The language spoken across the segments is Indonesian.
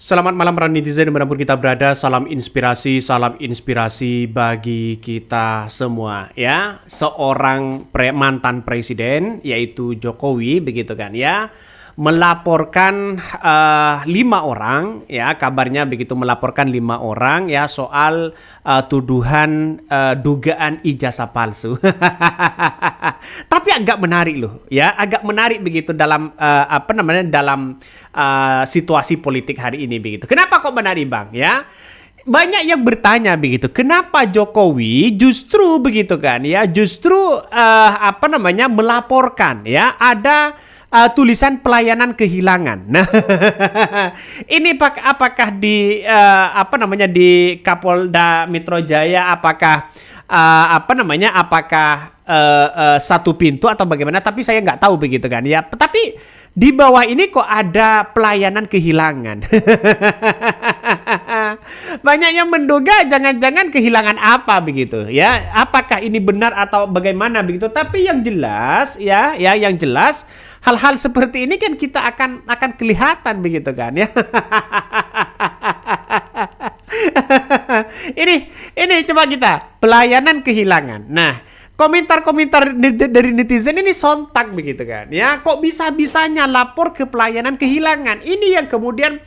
Selamat malam para netizen dimanapun kita berada. Salam inspirasi bagi kita semua ya. Seorang mantan presiden yaitu Jokowi begitu kan ya, melaporkan 5 orang ya, kabarnya begitu, melaporkan 5 orang ya soal tuduhan dugaan ijazah palsu. Tapi agak menarik loh ya, agak menarik begitu dalam dalam situasi politik hari ini begitu. Kenapa kok menarik Bang ya? Banyak yang bertanya begitu, kenapa Jokowi justru begitu kan ya, justru melaporkan ya ada tulisan pelayanan kehilangan. Nah, ini apakah di di Kapolda Metro Jaya, apakah satu pintu atau bagaimana? Tapi saya nggak tahu begitu kan ya. Tapi di bawah ini kok ada pelayanan kehilangan. Banyak yang menduga jangan-jangan kehilangan apa begitu ya. Apakah ini benar atau bagaimana begitu? Tapi yang jelas ya, yang jelas hal-hal seperti ini kan kita akan kelihatan begitu kan ya. ini coba kita pelayanan kehilangan. Nah, komentar-komentar dari netizen ini sontak begitu kan ya, kok bisa-bisanya lapor ke pelayanan kehilangan. Ini yang kemudian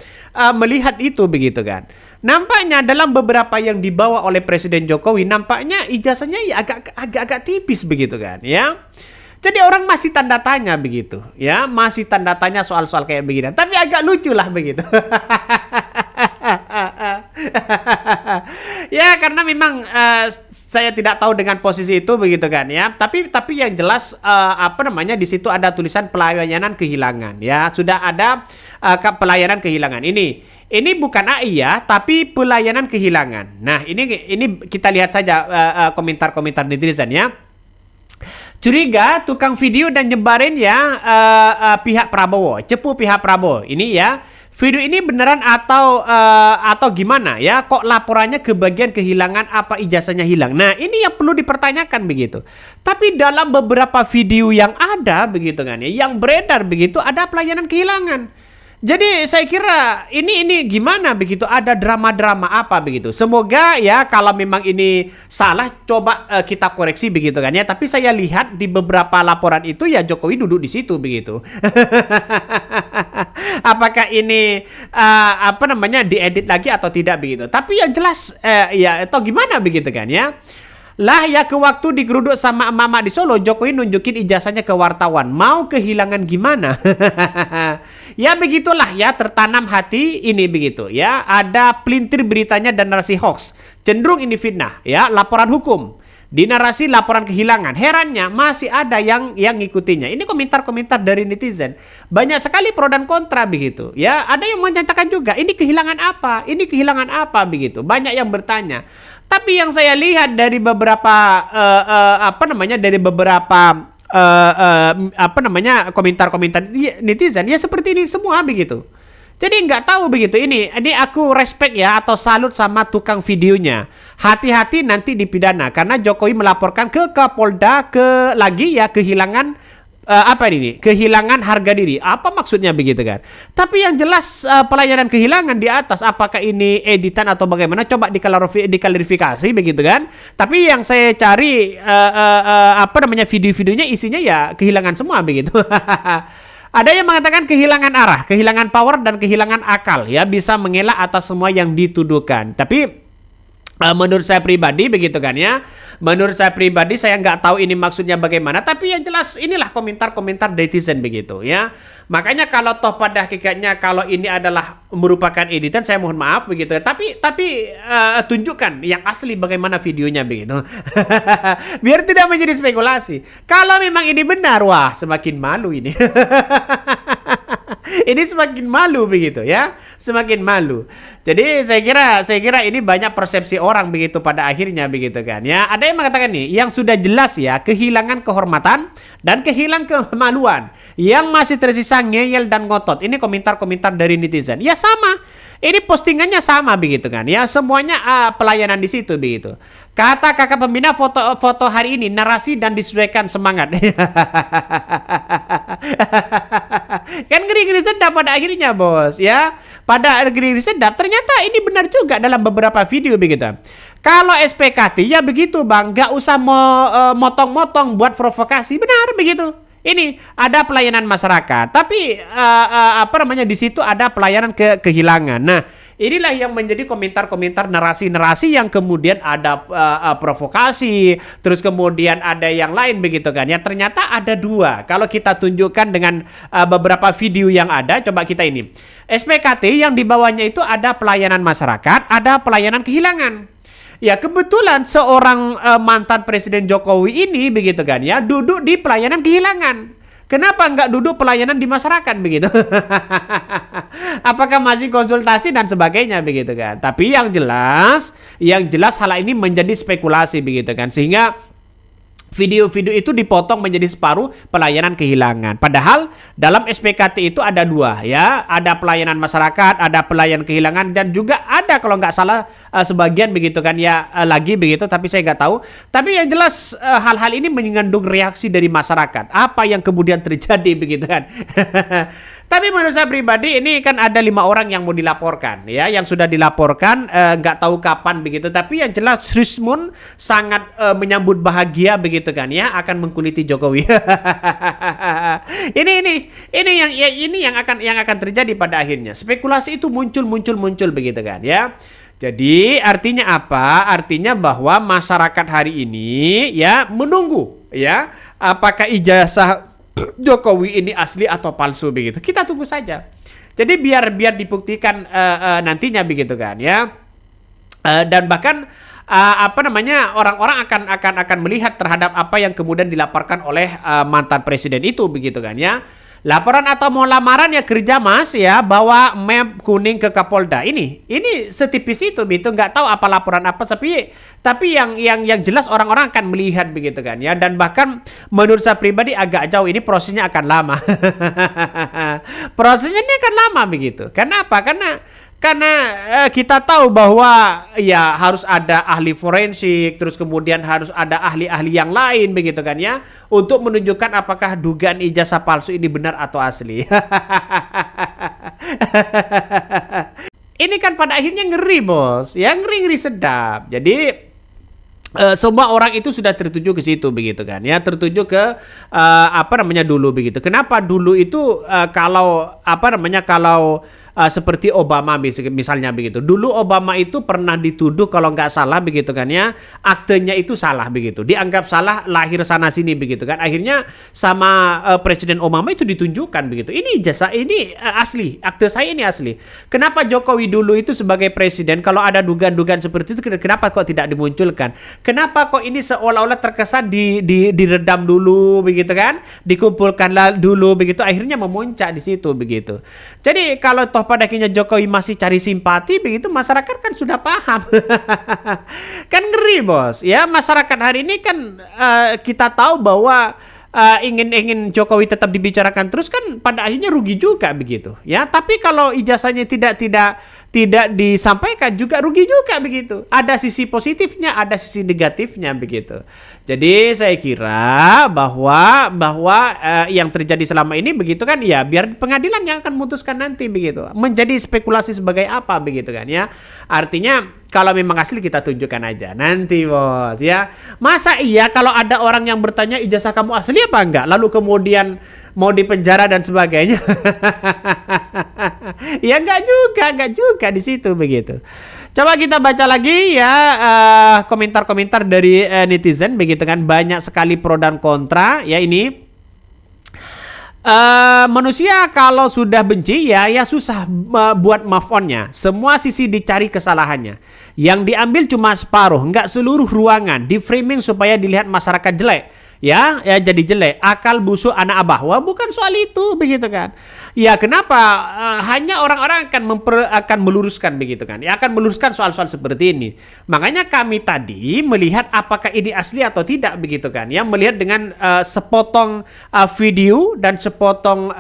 melihat itu begitu kan. Nampaknya dalam beberapa yang dibawa oleh Presiden Jokowi, nampaknya ijazahnya ya agak tipis begitu kan ya. Jadi orang masih tanda tanya begitu ya, masih tanda tanya soal-soal kayak begini. Tapi agak lucu lah begitu. Ya karena memang saya tidak tahu dengan posisi itu begitu kan ya. Tapi yang jelas di situ ada tulisan pelayanan kehilangan ya. Sudah ada pelayanan kehilangan. Ini bukan AI ya, tapi pelayanan kehilangan. Nah, ini kita lihat saja komentar-komentar netizen ya. Curiga tukang video dan nyebarin ya pihak Prabowo, cepu pihak Prabowo. Ini ya, video ini beneran atau gimana ya? Kok laporannya ke bagian kehilangan, apa ijazahnya hilang? Nah, ini yang perlu dipertanyakan begitu. Tapi dalam beberapa video yang ada begitu kan ya, yang beredar begitu ada pelayanan kehilangan. Jadi saya kira ini gimana begitu, ada drama-drama apa begitu. Semoga ya kalau memang ini salah coba kita koreksi begitu kan ya. Tapi saya lihat di beberapa laporan itu ya Jokowi duduk di situ begitu. Apakah ini diedit lagi atau tidak begitu. Tapi yang jelas ya atau gimana begitu kan ya. Lah ya ke waktu digeruduk sama emak-emak di Solo, Jokowi nunjukin ijazahnya ke wartawan. Mau kehilangan gimana? Ya begitulah ya, tertanam hati ini begitu ya. Ada pelintir beritanya dan narasi hoax. Cenderung ini fitnah ya, laporan hukum. Di narasi laporan kehilangan, herannya masih ada yang ngikutinya. Ini komentar-komentar dari netizen. Banyak sekali pro dan kontra begitu. Ya, ada yang menyatakan juga, ini kehilangan apa? Ini kehilangan apa begitu. Banyak yang bertanya. Tapi yang saya lihat dari beberapa komentar-komentar netizen ya seperti ini semua begitu. Jadi nggak tahu begitu. Ini aku respect ya atau salut sama tukang videonya. Hati-hati nanti dipidana karena Jokowi melaporkan ke Kapolda kehilangan kehilangan harga diri. Apa maksudnya begitu kan? Tapi yang jelas pelayanan kehilangan di atas, apakah ini editan atau bagaimana? Coba diklarifikasi begitu kan? Tapi yang saya cari video-videonya isinya ya kehilangan semua begitu. Ada yang mengatakan kehilangan arah, kehilangan power dan kehilangan akal ya, bisa mengelak atas semua yang dituduhkan. Tapi menurut saya pribadi begitu kan ya. Menurut saya pribadi saya nggak tahu ini maksudnya bagaimana. Tapi yang jelas inilah komentar-komentar netizen begitu ya. Makanya kalau toh pada hakikatnya kalau ini adalah merupakan editan, saya mohon maaf begitu. Tapi tunjukkan yang asli bagaimana videonya begitu. Biar tidak menjadi spekulasi. Kalau memang ini benar, wah semakin malu ini. Ini semakin malu begitu ya, semakin malu. Jadi saya kira ini banyak persepsi orang begitu pada akhirnya begitu kan ya. Ada yang mengatakan nih, yang sudah jelas ya kehilangan kehormatan dan kehilangan kemaluan, yang masih tersisa ngeyel dan ngotot. Ini komentar-komentar dari netizen. Ya sama. Ini postingannya sama begitu kan ya, semuanya pelayanan di situ begitu. Kata kakak pembina, foto hari ini narasi dan disesuaikan semangat. Kan ngeri-ngeri sedap pada akhirnya, bos, ya. Pada ngeri-ngeri sedap, ternyata ini benar juga dalam beberapa video begitu. Kalau SPKT ya begitu, Bang, nggak usah motong-motong buat provokasi, benar begitu. Ini ada pelayanan masyarakat, tapi apa namanya, di situ ada pelayanan kehilangan. Nah, inilah yang menjadi komentar-komentar narasi-narasi yang kemudian ada provokasi, terus kemudian ada yang lain begitu kan. Ya ternyata ada dua. Kalau kita tunjukkan dengan beberapa video yang ada, coba kita ini. SPKT yang di bawahnya itu ada pelayanan masyarakat, ada pelayanan kehilangan. Ya kebetulan seorang mantan Presiden Jokowi ini begitu kan ya, duduk di pelayanan kehilangan. Kenapa nggak duduk pelayanan di masyarakat begitu? Apakah masih konsultasi dan sebagainya begitu kan? Tapi yang jelas hal ini menjadi spekulasi begitu kan, sehingga video-video itu dipotong menjadi separuh pelayanan kehilangan. Padahal dalam SPKT itu ada dua ya, ada pelayanan masyarakat, ada pelayanan kehilangan, dan juga ada kalau nggak salah sebagian begitu kan ya lagi begitu, tapi saya nggak tahu. Tapi yang jelas hal-hal ini mengandung reaksi dari masyarakat. Apa yang kemudian terjadi begitu kan? Tapi menurut saya pribadi ini kan ada 5 orang yang mau dilaporkan ya, yang sudah dilaporkan nggak tahu kapan begitu. Tapi yang jelas Rismon sangat menyambut bahagia begitu kan ya, akan mengkuliti Jokowi. ini yang akan terjadi pada akhirnya. Spekulasi itu muncul begitu kan ya. Jadi artinya apa? Artinya bahwa masyarakat hari ini ya menunggu ya, apakah ijazah Jokowi ini asli atau palsu begitu. Kita tunggu saja. Jadi biar dibuktikan nantinya begitu kan ya. Dan bahkan apa namanya, orang-orang akan melihat terhadap apa yang kemudian dilaporkan oleh mantan presiden itu begitu kan ya. Laporan atau mau lamaran ya kerja Mas ya, bawa map kuning ke Kapolda. Ini setipis itu nggak tahu apa laporan apa, tapi yang jelas orang-orang akan melihat begitu kan ya. Dan bahkan menurut saya pribadi agak jauh, ini prosesnya akan lama. Prosesnya ini akan lama begitu. Kenapa? Karena kita tahu bahwa ya harus ada ahli forensik, terus kemudian harus ada ahli-ahli yang lain begitu kan ya, untuk menunjukkan apakah dugaan ijazah palsu ini benar atau asli. Ini kan pada akhirnya ngeri, bos, ya ngeri sedap. Jadi semua orang itu sudah tertuju ke situ begitu kan ya, tertuju ke apa namanya dulu begitu. Kenapa dulu itu kalau seperti Obama misalnya begitu. Dulu Obama itu pernah dituduh kalau nggak salah begitu kan ya, aktenya itu salah begitu. Dianggap salah lahir sana sini begitu kan. Akhirnya sama Presiden Obama itu ditunjukkan begitu. Ini ijazah ini asli, akte saya ini asli. Kenapa Jokowi dulu itu sebagai presiden kalau ada dugaan-dugaan seperti itu kenapa kok tidak dimunculkan? Kenapa kok ini seolah-olah terkesan diredam dulu begitu kan? Dikumpulkan dulu begitu, akhirnya memuncak di situ begitu. Jadi kalau toh pada akhirnya Jokowi masih cari simpati begitu, masyarakat kan sudah paham. Kan ngeri, bos ya. Masyarakat hari ini kan kita tahu bahwa ingin Jokowi tetap dibicarakan terus kan pada akhirnya rugi juga begitu ya. Tapi kalau ijazahnya tidak disampaikan juga rugi juga begitu. Ada sisi positifnya, ada sisi negatifnya begitu. Jadi saya kira bahwa yang terjadi selama ini begitu kan ya, biar pengadilan yang akan memutuskan nanti begitu. Menjadi spekulasi sebagai apa begitu kan ya. Artinya kalau memang asli kita tunjukkan aja nanti, bos ya. Masa iya kalau ada orang yang bertanya ijazah kamu asli apa enggak, lalu kemudian mau dipenjara dan sebagainya. Ya enggak juga di situ begitu. Coba kita baca lagi ya komentar-komentar dari netizen begitu kan, banyak sekali pro dan kontra ya. Ini manusia kalau sudah benci ya susah buat move on-nya. Semua sisi dicari kesalahannya. Yang diambil cuma separuh, nggak seluruh ruangan. Di framing supaya dilihat masyarakat jelek. ya jadi jelek. Akal busuk anak abah. Wah, bukan soal itu begitu kan. Ya kenapa hanya orang-orang akan meluruskan begitu kan. Ya akan meluruskan soal-soal seperti ini. Makanya kami tadi melihat apakah ini asli atau tidak begitu kan. Ya melihat dengan sepotong video dan sepotong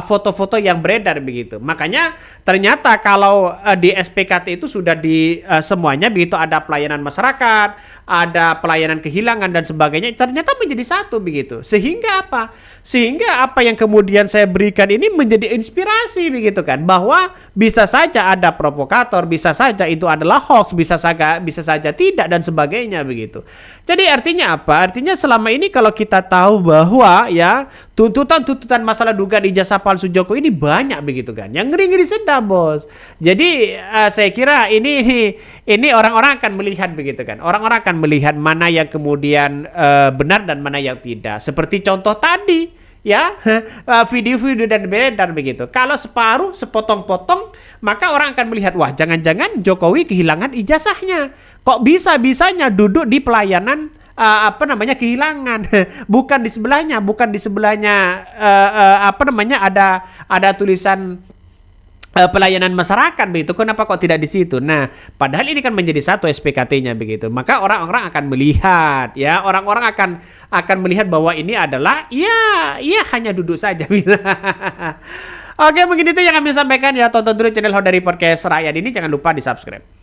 foto-foto yang beredar begitu. Makanya ternyata kalau di SPKT itu sudah di semuanya begitu, ada pelayanan masyarakat, ada pelayanan kehilangan dan sebagainya, ternyata menjadi satu begitu. Sehingga apa? Sehingga apa yang kemudian saya berikan ini menjadi inspirasi begitu kan, bahwa bisa saja ada provokator, bisa saja itu adalah hoax, bisa saja tidak dan sebagainya begitu. Jadi artinya apa? Artinya selama ini kalau kita tahu bahwa ya tuntutan masalah dugaan ijazah palsu Jokowi ini banyak begitu kan, yang ngeri-ngeri sedap bos. Jadi saya kira ini orang-orang akan melihat begitu kan, orang-orang akan melihat mana yang kemudian benar dan mana yang tidak. Seperti contoh tadi ya, video-video dan beredar begitu. Kalau separuh, sepotong-potong, maka orang akan melihat, wah jangan-jangan Jokowi kehilangan ijazahnya. Kok bisa-bisanya duduk di pelayanan kehilangan, bukan di sebelahnya ada tulisan pelayanan masyarakat begitu. Kenapa kok tidak di situ? Nah, padahal ini kan menjadi satu SPKT-nya begitu. Maka orang-orang akan melihat ya, orang-orang akan melihat bahwa ini adalah ya hanya duduk saja. Oke, mungkin itu yang kami sampaikan ya. Tonton dulu channel Hodari Podcast Rakyat ini, jangan lupa di-subscribe.